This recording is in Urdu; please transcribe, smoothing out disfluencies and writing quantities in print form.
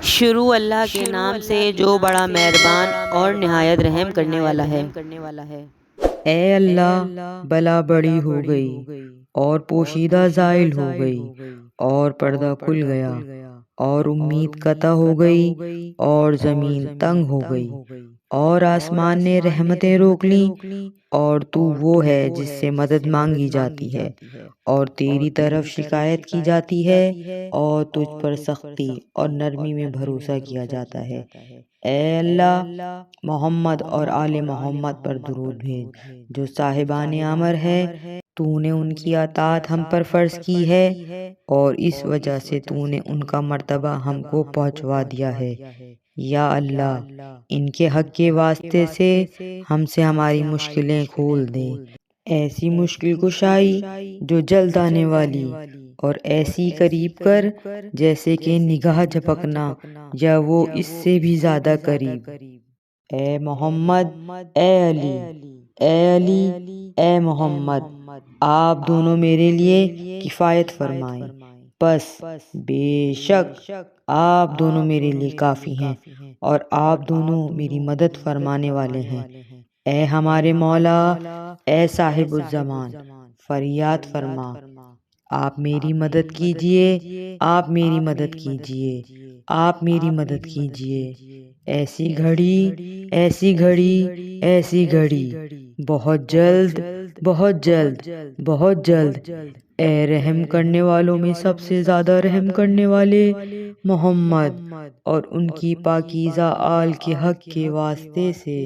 شروع اللہ کے نام سے جو بڑا مہربان اور نہایت رحم کرنے والا ہے۔ اے اللہ، بلا بڑی ہو گئی اور پوشیدہ زائل ہو گئی اور پردہ کھل گیا اور امید قطع ہو گئی اور زمین تنگ ہو گئی اور آسمان نے رحمتیں روک لیں، اور تو وہ ہے جس سے مدد مانگی جاتی ہے اور تیری طرف شکایت کی جاتی ہے اور تجھ پر سختی اور نرمی میں بھروسہ کیا جاتا ہے۔ اے اللہ، محمد اور آل محمد پر درود بھیج جو صاحبان امر ہے۔ تو نے ان کی اطاعت ہم پر فرض کی ہے اور اس وجہ سے تو نے ان کا مرتبہ ہم کو پہنچوا دیا ہے۔ یا اللہ، ان کے حق کے واسطے سے ہم سے ہماری مشکلیں کھول دیں، ایسی مشکل کشائی جو جلد آنے والی، اور ایسی قریب کر جیسے کہ نگاہ جھپکنا یا وہ اس سے بھی زیادہ قریب۔ اے محمد، اے علی، اے علی، اے محمد، آپ دونوں میرے لیے کفایت فرمائیں، بس بے شک آپ دونوں میرے لیے کافی ہیں اور آپ دونوں میری مدد فرمانے والے ہیں۔ اے ہمارے مولا، اے صاحب الزمان، فریاد فرما، آپ میری مدد کیجئے، آپ میری مدد کیجئے، آپ میری مدد کیجئے۔ ایسی گھڑی، ایسی گھڑی، ایسی گھڑی، بہت جلد، بہت جلد، بہت جلد۔ اے رحم کرنے والوں میں سب سے زیادہ رحم کرنے والے محمد اور ان کی پاکیزہ آل کے حق کے واسطے سے۔